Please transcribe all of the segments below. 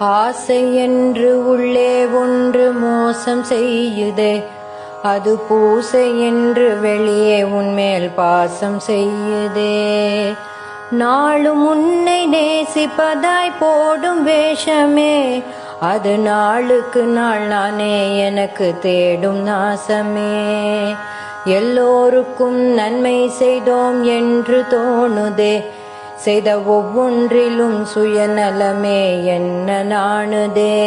ஆசை என்று உள்ளே ஒன்று மோசம் செய்யுதே, அது பூசை என்று வெளியே உன்மேல் பாசம் செய்யுதே. நாளும் உன்னை நேசிப்பதாய் போடும் வேஷமே, அது நாளுக்கு நாள் நானே எனக்கு தேடும் நாசமே. எல்லோருக்கும் நன்மை செய்தோம் என்று தோணுதே, செய்த ஒவ்வொன்றிலும் சுயநலமே என்ன நாணுதே.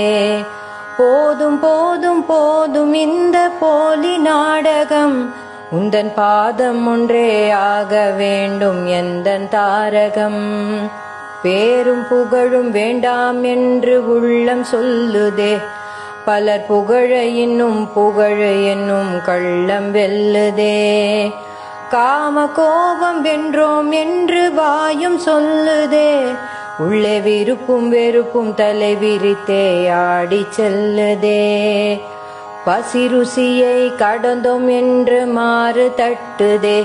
போதும் போதும் போதும் இந்த போலி நாடகம், உந்தன் பாதம் ஒன்றே ஆக வேண்டும் எந்தன் தாரகம். பேரும் புகழும் வேண்டாம் என்று உள்ளம் சொல்லுதே, பலர் புகழ இன்னும் புகழ என்னும் கள்ளம் வெல்லுதே. காம கோபம் வென்றோம் என்று வாயும் சொல்லுதே, உள்ளே விருப்பும் வெறுப்பும் தலை விரித்தே ஆடி செல்லுதே. பசி ருசியை கடந்தோம் என்று மாறு தட்டுதே,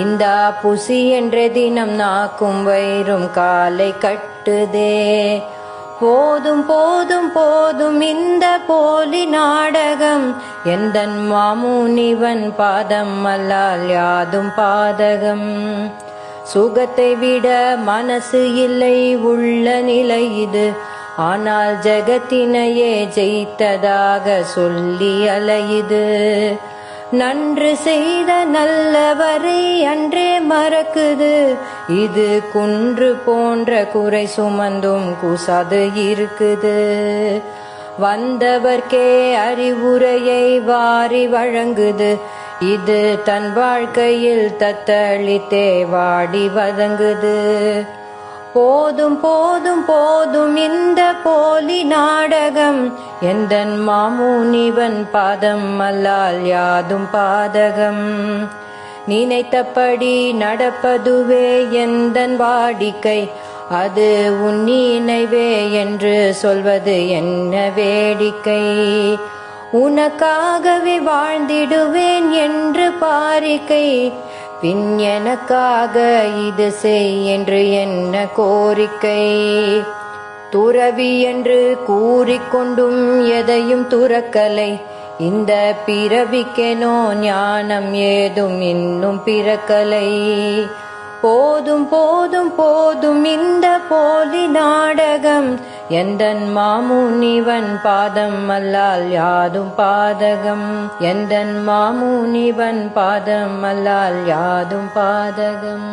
இந்த புசி என்ற தினம் நாக்கும் வயிறும் காலை கட்டுதே. போதும் போதும் போதும் இந்த போலி நாடகம், எந்தன் மாமுனிவன் பாதம் அல்லால் யாதும் பாதகம். சுகத்தை விட மனசு இல்லை உள்ள நிலை இது, ஆனால் ஜகத்தினையே ஜெயித்ததாக சொல்லி அலையுது. நன்று செய்த நல்லவரை அன்றே மறக்குது, இது குன்று போன்ற குறை சுமந்தும் கூசாது இருக்குது. வந்தவர்க்கே அறிவுரையை வாரி வழங்குது, இது தன் வாழ்க்கையில் தத்தளித்தே வாடி வதங்குது. போதும் போதும் போதும் இந்த போலி நாடகம், எந்தன் மாமுனிவன் பாதம் அல்லால் யாதும் பாதகம். நினைத்தபடி நடப்பதுவே எந்தன் வாடிக்கை, அது உன் நினைவே என்று சொல்வது என்ன வேடிக்கை. உனக்காகவே வாழ்ந்திடுவேன் என்று பாரிக்கை, பின் எனக்காக இது செய் என்று என்ன கோரிக்கை. துறவி என்று கூறிக்கொண்டும் எதையும் துறக்கலை, இந்த பிறவிக்கெனோ ஞானம் ஏதும் இன்னும் பிறக்கலை. போதும் போதும் போதும் இந்த போலி நாடகம், எந்தன் மாமுனிவன் பாதம் அல்லால் யாதும் பாதகம். எந்தன் மாமுனிவன் பாதம் அல்லால் யாதும் பாதகம்.